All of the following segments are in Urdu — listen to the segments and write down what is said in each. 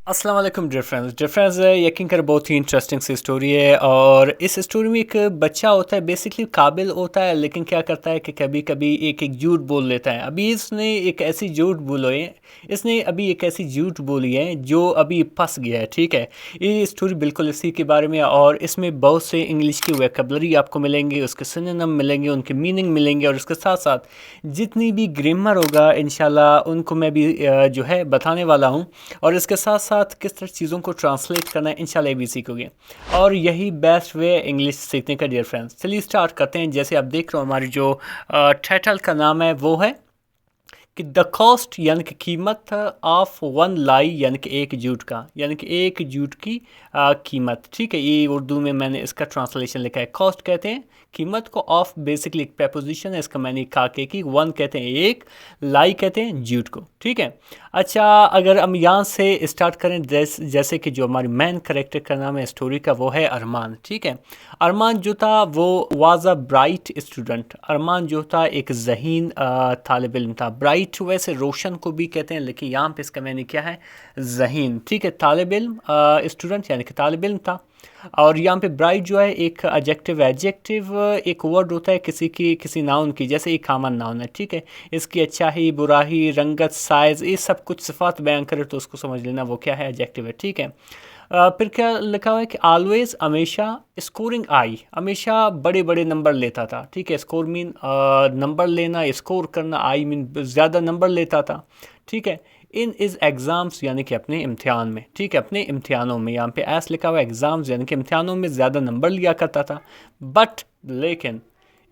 السلام علیکم ڈر فرینڈز یقین کر بہت ہی انٹرسٹنگ سی اسٹوری ہے، اور اس اسٹوری میں ایک بچہ ہوتا ہے، بیسکلی قابل ہوتا ہے، لیکن کیا کرتا ہے کہ کبھی کبھی ایک جھوٹ بول لیتا ہے۔ ابھی اس نے ایک ایسی جھوٹ بولی ہے جو ابھی پھنس گیا ہے، ٹھیک ہے۔ یہ اسٹوری بالکل اسی کے بارے میں، اور اس میں بہت سے انگلش کی ویکیبلری آپ کو ملیں گے، اس کے سنونیم ملیں گے، ان کے میننگ ملیں گے، اور اس کے ساتھ ساتھ جتنی بھی گرامر ہوگا انشاءاللہ ان کو میں بھی جو ہے بتانے والا ہوں، اور اس کے ساتھ ساتھ کس طرح چیزوں کو ٹرانسلیٹ کرنا ہے انشاءاللہ یہ بھی سیکھو گے، اور یہی بیسٹ وے انگلش سیکھنے کا ڈیئر فرینڈس۔ چلیے اسٹارٹ کرتے ہیں۔ جیسے آپ دیکھ رہے ہو ہماری جو ٹائٹل کا نام ہے وہ ہے کہ دا کاسٹ، یعنی کہ قیمت آف ون لائی، یعنی کہ ایک جھوٹ کا، یعنی کہ ایک جھوٹ کی قیمت، ٹھیک ہے۔ یہ اردو میں نے اس کا ٹرانسلیشن لکھا ہے۔ کاسٹ کہتے ہیں قیمت کو، آف بیسکلی ایک پریپوزیشن ہے، اس کا معنی کھاکے کی، ون کہتے ہیں ایک، لائی کہتے ہیں جھوٹ کو، ٹھیک ہے۔ اچھا، اگر ہم یہاں سے اسٹارٹ کریں، جیسے کہ جو ہماری مین کریکٹر کا نام ہے اسٹوری کا وہ ہے ارمان، ٹھیک ہے۔ ارمان جو تھا وہ واز اے برائٹ اسٹوڈنٹ، ارمان جو تھا ایک ذہین طالب علم تھا۔ برائٹ ویسے روشن کو بھی کہتے ہیں، لیکن یہاں پہ اس کا معنی کیا ہے؟ ذہین، ٹھیک ہے۔ طالب علم، اسٹوڈنٹ یعنی کہ طالب علم تھا، اور یہاں پہ برائٹ جو ہے ایک ایڈجیکٹیو ایک ورڈ ہوتا ہے کسی ناؤن کی، جیسے ایک کامن ناؤن ہے، ٹھیک ہے۔ اس کی اچھائی، برائی، رنگت، سائز، یہ سب کچھ صفات بیان کرے تو اس کو سمجھ لینا وہ کیا ہے؟ ایڈجیکٹیو ہے، ٹھیک ہے۔ پھر کیا لکھا ہوا ہے کہ آلویز، ہمیشہ، اسکورنگ آئی، ہمیشہ بڑے بڑے نمبر لیتا تھا، ٹھیک ہے۔ اسکور مین نمبر لینا، اسکور کرنا، آئی مین زیادہ نمبر لیتا تھا، ٹھیک ہے۔ ان از ایگزامس، یعنی کہ اپنے امتحان میں، ٹھیک ہے، اپنے امتحانوں میں، یہاں پہ ایس لکھا ہوا ہے ایگزامز، یعنی کہ امتحانوں میں زیادہ نمبر لیا کرتا تھا۔ بٹ لیکن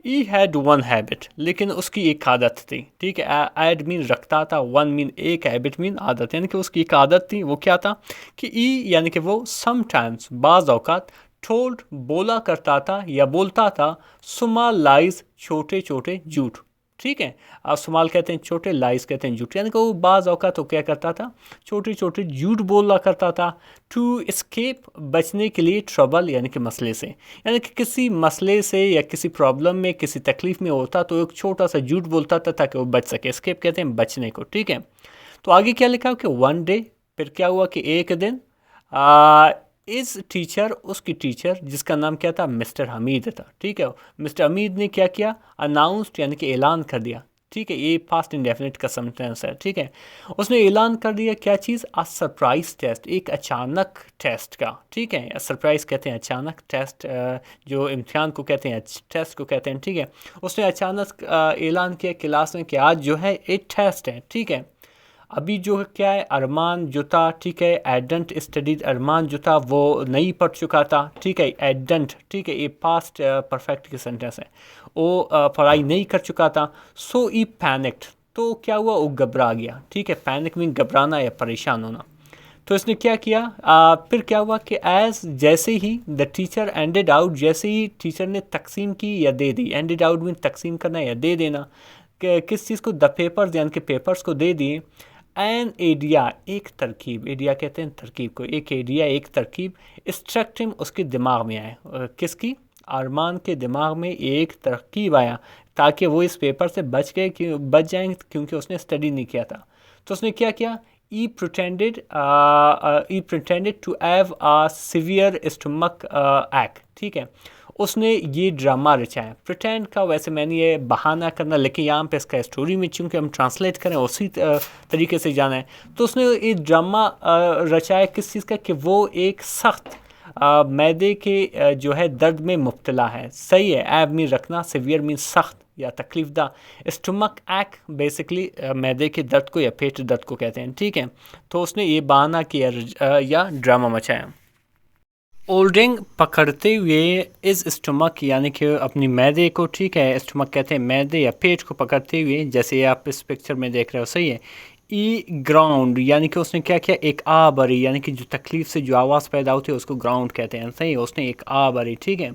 ای ہیڈ ون ہیبٹ، لیکن اس کی ایک عادت تھی، ٹھیک ہے۔ ایڈ مین رکھتا تھا، ون مین ایک، ہیبٹ مین عادت، یعنی کہ اس کی ایک عادت تھی۔ وہ کیا تھا کہ ای یعنی کہ وہ سم ٹائمز، بعض اوقات، ٹولڈ بولا کرتا تھا یا بولتا تھا، اسمال لائز، چھوٹے چھوٹے جھوٹ، ٹھیک ہے۔ اسمال کہتے ہیں چھوٹے، لائز کہتے ہیں جھوٹ، یعنی کہ وہ بعض اوقات وہ کیا کرتا تھا؟ چھوٹے چھوٹے جھوٹ بولا کرتا تھا، ٹو اسکیپ، بچنے کے لیے، ٹربل یعنی کہ مسئلے سے، یعنی کہ کسی مسئلے سے یا کسی پرابلم میں، کسی تکلیف میں ہوتا تو ایک چھوٹا سا جھوٹ بولتا تھا تاکہ وہ بچ سکے۔ اسکیپ کہتے ہیں بچنے کو، ٹھیک ہے۔ تو آگے کیا لکھا کہ ون ڈے، پھر کیا ہوا کہ ایک دن، از ٹیچر، اس کی ٹیچر جس کا نام کیا تھا؟ مسٹر حمید تھا، ٹھیک ہے۔ مسٹر حمید نے کیا کیا؟ اناؤنسڈ، یعنی کہ اعلان کر دیا، ٹھیک ہے۔ یہ پاسٹ انڈیفینٹ کا سینٹینس ہے، ٹھیک ہے۔ اس نے اعلان کر دیا کیا چیز؟ سرپرائز ٹیسٹ، ایک اچانک ٹیسٹ کا، ٹھیک ہے۔ سرپرائز کہتے ہیں اچانک، ٹیسٹ جو امتحان کو کہتے ہیں، ٹیسٹ کو کہتے ہیں، ٹھیک ہے۔ اس نے اچانک اعلان کیا کلاس میں کہ آج جو ہے ایک ٹیسٹ ہے، ٹھیک ہے۔ ابھی جو کیا ہے، ارمان جو تھا، ٹھیک ہے، ایڈنٹ اسٹڈیڈ، ارمان جو تھا وہ نہیں پڑھ چکا تھا، ٹھیک ہے۔ ایڈنٹ، ٹھیک ہے، یہ پاسٹ پرفیکٹ کی سینٹینس ہے، وہ پڑھائی نہیں کر چکا تھا۔ سو ای پینکڈ، تو کیا ہوا؟ وہ گھبرا گیا، ٹھیک ہے۔ پینک مین گھبرانا یا پریشان ہونا۔ تو اس نے کیا کیا؟ پھر کیا ہوا کہ ایز، جیسے ہی، دا ٹیچر اینڈیڈ آؤٹ، جیسے ہی ٹیچر نے تقسیم کی یا دے دی، اینڈیڈ آؤٹ مین تقسیم کرنا یا دے دینا، کہ کس چیز کو؟ دا پیپرز، یعنی کہ پیپرز کو دے دیے۔ این ایڈیا، ایک ترکیب، ایڈیا کہتے ہیں ترکیب کو، ایک ایڈیا ایک ترکیب، اسٹرکٹم اس کے دماغ میں آئے، کس کی؟ ارمان کے دماغ میں ایک ترکیب آیا تاکہ وہ اس پیپر سے بچ جائیں، کیونکہ اس نے اسٹڈی نہیں کیا تھا۔ تو اس نے کیا کیا؟ he pretended to have a severe stomach ache، ٹھیک ہے۔ اس نے یہ ڈرامہ رچایا۔ پریٹینڈ کا ویسے میں نے یہ بہانہ کرنا، لیکن یہاں پہ اس کا اسٹوری میں چونکہ ہم ٹرانسلیٹ کریں اسی طریقے سے جانا ہے، تو اس نے یہ ڈرامہ رچایا کس چیز کا؟ کہ وہ ایک سخت معدے کے جو ہے درد میں مبتلا ہے، صحیح ہے۔ ایب مین رکھنا، سیویئر مین سخت یا تکلیف دہ، اسٹمک ایک بیسکلی معدے کے درد کو یا پیٹ درد کو کہتے ہیں، ٹھیک ہے۔ تو اس نے یہ بہانہ کیا یا ڈرامہ مچایا۔ ہولڈنگ، پکڑتے ہوئے، از اسٹمک، یعنی کہ اپنی معدے کو، ٹھیک ہے۔ اسٹمک کہتے ہیں معدے یا پیٹ کو پکڑتے ہوئے، جیسے آپ اس پکچر میں دیکھ رہے ہو، صحیح ہے۔ ای گراؤنڈ، یعنی کہ اس نے کیا کیا؟ ایک آ بھری، یعنی کہ جو تکلیف سے جو آواز پیدا ہوتی ہے اس کو گراؤنڈ کہتے ہیں، صحیح ہے۔ اس نے ایک آ بھری، ٹھیک ہے۔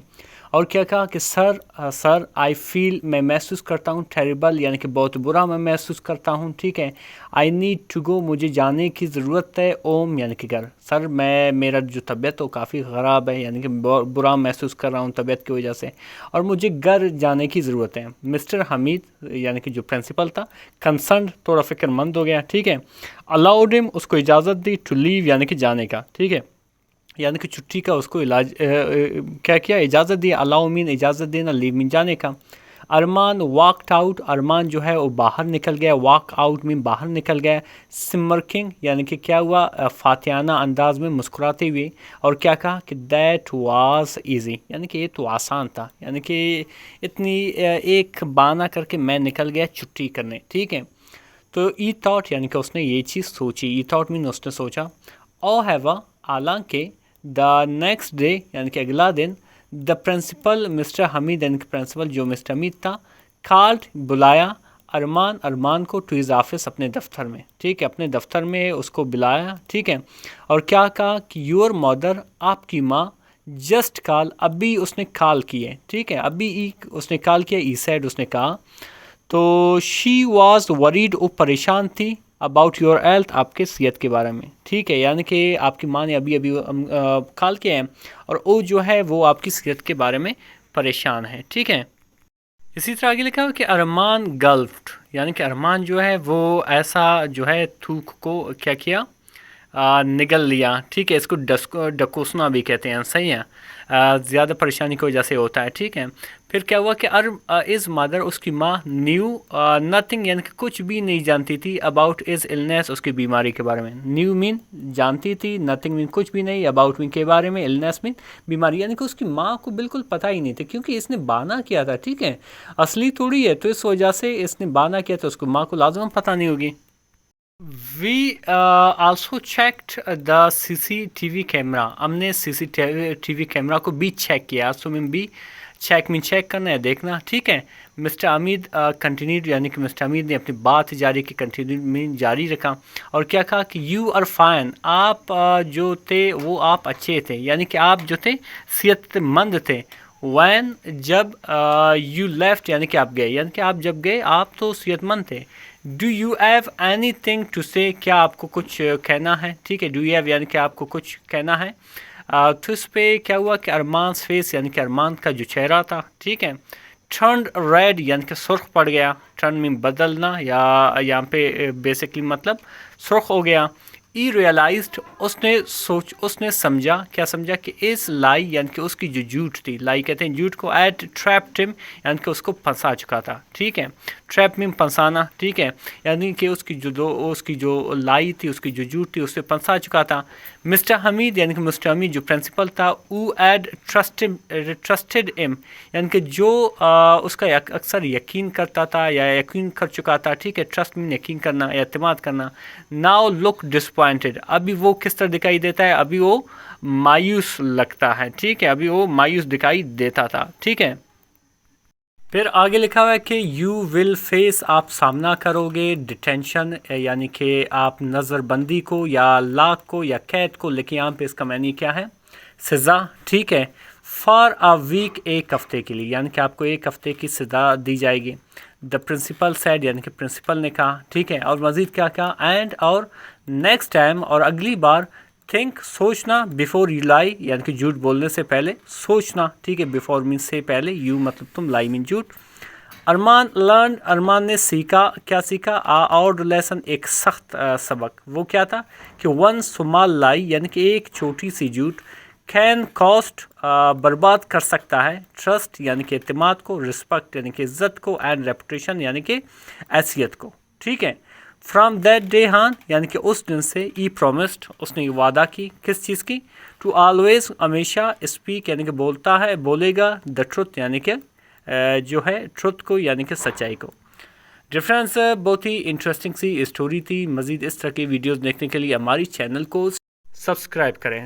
اور کیا کہا کہ سر آئی فیل میں محسوس کرتا ہوں ٹیریبل یعنی کہ بہت برا میں محسوس کرتا ہوں، ٹھیک ہے. آئی نیڈ ٹو گو مجھے جانے کی ضرورت ہے، اوم یعنی کہ گھر. سر میرا جو طبیعت وہ کافی خراب ہے یعنی کہ برا محسوس کر رہا ہوں طبیعت کی وجہ سے، اور مجھے گھر جانے کی ضرورت ہے. مسٹر حمید یعنی کہ جو پرنسپل تھا کنسرنڈ تھوڑا فکر مند ہو گیا، ٹھیک ہے. الاؤڈ ہم اس کو اجازت دی ٹو لیو یعنی کہ جانے کا، ٹھیک ہے، یعنی کہ چھٹی کا اس کو کیا کیا اجازت دی. الاؤ مین اجازت دینا، لیو مین جانے کا. ارمان واکڈ آؤٹ، ارمان جو ہے وہ باہر نکل گیا، واک آؤٹ مین باہر نکل گیا. سمرکنگ یعنی کہ کیا ہوا فاتحانہ انداز میں مسکراتے ہوئے، اور کیا کہا کہ دیٹ واز ایزی یعنی کہ یہ تو آسان تھا، یعنی کہ اتنی ایک بہانہ کر کے میں نکل گیا چھٹی کرنے، ٹھیک ہے. تو ای تھاٹ یعنی کہ اس نے یہ چیز سوچی، ای تھاٹ مین اس نے سوچا. او ہیوا حالانکہ دا نیکسٹ ڈے یعنی کہ اگلا دن دا پرنسپل مسٹر حمید یعنی کہ پرنسپل جو مسٹر حمید تھا کالڈ بلایا ارمان کو ٹو ہز آفس اپنے دفتر میں، ٹھیک ہے، اپنے دفتر میں اس کو بلایا، ٹھیک ہے. اور کیا کہا کہ یور مدر آپ کی ماں جسٹ کال ابھی اس نے کال کی ہے، ٹھیک ہے، ابھی اس نے کال کیا، ای سیڈ اس نے کہا. تو شی واز وریڈ وہ پریشان تھی اباؤٹ یور ہیلتھ آپ کے صحت کے بارے میں، ٹھیک ہے، یعنی کہ آپ کی ماں نے ابھی کال کیا ہے اور وہ جو ہے وہ آپ کی صحت کے بارے میں پریشان ہے، ٹھیک ہے. اسی طرح آگے لکھا ہو کہ ارمان گلفڈ یعنی کہ ارمان جو ہے وہ ایسا جو ہے تھوک کو کیا نگل لیا، ٹھیک ہے، اس کو ڈکوسنا بھی کہتے ہیں، صحیح ہے، زیادہ پریشانی کی وجہ سے ہوتا ہے، ٹھیک ہے. پھر کیا ہوا کہ از مدر اس کی ماں نیو نتھنگ یعنی کہ کچھ بھی نہیں جانتی تھی اباؤٹ از النیس اس کی بیماری کے بارے میں. نیو مین جانتی تھی، نتھنگ مین کچھ بھی نہیں، اباؤٹ مین کے بارے میں، النیس مین بیماری، یعنی کہ اس کی ماں کو بالکل پتہ ہی نہیں تھا کیونکہ اس نے بہانہ کیا تھا، ٹھیک ہے، اصلی تھوڑی ہے، تو اس وجہ سے اس نے بہانہ کیا تو اس کو ماں کو لازم پتہ نہیں ہوگی. We also checked the C C T V camera, ہم نے سی سی ٹی وی کیمرہ کو بھی چیک کیا. سو مین بھی چیک کرنا ہے، دیکھنا، ٹھیک ہے. مسٹر حمید کنٹینیوڈ یعنی کہ مسٹر حمید نے اپنی بات جاری کی، کنٹینیو میں جاری رکھا، اور کیا کہا کہ یو آر فائن آپ جو تھے وہ آپ اچھے تھے، یعنی کہ آپ جو تھے صحت مند تھے. وین جب یو لیفٹ یعنی کہ آپ گئے، یعنی کہ آپ جب گئے آپ تو صحت مند تھے. Do you have any thing to say کیا آپ کو کچھ کہنا ہے، ٹھیک ہے، ڈو یو ہیو یعنی کہ آپ کو کچھ کہنا ہے. تو اس پہ کیا ہوا کہ ارمان's فیس یعنی کہ ارمان کا جو چہرہ تھا، ٹھیک ہے، ٹرنڈ ریڈ یعنی کہ سرخ پڑ گیا. ٹرن میں بدلنا یا یہاں پہ بیسکلی مطلب سرخ ہو گیا. ای ریئلائزڈ اس نے سمجھا، کیا سمجھا کہ اس لائی یعنی کہ اس کی جو جھوٹ تھی، لائی کہتے ہیں جھوٹ کو، ایٹ ٹریپڈ ہم یعنی کہ اس کو پھنسا چکا تھا، ٹھیک ہے، ٹریپ میں پھنسانا، ٹھیک ہے، یعنی کہ اس کی جو لائی تھی، اس کی جو جھوٹ تھی، اس سے پھنسا چکا تھا. مسٹر حمید یعنی کہ مسٹر حمید جو پرنسپل تھا، او ایڈ ٹرسٹڈ ہم یعنی کہ جو اس کا اکثر یقین کرتا تھا یا یقین کر چکا تھا، ٹھیک ہے، ٹرسٹ میں یقین کرنا، اعتماد کرنا. ناؤ لک ڈسپوائنٹڈ ابھی وہ کس طرح دکھائی دیتا ہے، ابھی وہ مایوس لگتا ہے، ٹھیک ہے، ابھی وہ مایوس دکھائی دیتا تھا، ٹھیک ہے. پھر آگے لکھا ہوا ہے کہ یو ول فیس آپ سامنا کرو گے ڈیٹینشن یعنی کہ آپ نظر بندی کو یا لاک کو یا قید کو، لیکن یہاں پہ اس کا معنی کیا ہے، سزا، ٹھیک ہے. فار اے ویک ایک ہفتے کے لیے یعنی کہ آپ کو ایک ہفتے کی سزا دی جائے گی. دا پرنسپل سیڈ یعنی کہ پرنسپل نے کہا، ٹھیک ہے، اور مزید کیا کہا، اینڈ اور نیکسٹ ٹائم اور اگلی بار تھنک سوچنا بیفور یو لائی یعنی کہ جھوٹ بولنے سے پہلے سوچنا، ٹھیک ہے، بیفور مین سے پہلے، یو مطلب تم، لائی مین جھوٹ. ارمان لرن ارمان نے سیکھا، کیا سیکھا، اور لیسن ایک سخت سبق. وہ کیا تھا کہ ون اسمال لائی یعنی کہ ایک چھوٹی سی جھوٹ کین کاسٹ برباد کر سکتا ہے ٹرسٹ یعنی کہ اعتماد کو، رسپیکٹ یعنی کہ عزت کو، اینڈ ریپوٹیشن یعنی کہ حیثیت کو، ٹھیک ہے. فرام دیٹ ڈے ہاں یعنی کہ اس دن سے ای پرومسڈ اس نے وعدہ کی، کس چیز کی، ٹو آلویز ہمیشہ اسپیک یعنی کہ بولتا ہے، بولے گا، دا ٹروتھ یعنی کہ جو ہے ٹروتھ کو یعنی کہ سچائی کو. ڈفرینس بہت ہی انٹرسٹنگ سی اسٹوری تھی. مزید اس طرح کی ویڈیوز دیکھنے کے لیے ہماری چینل کو سبسکرائب کریں.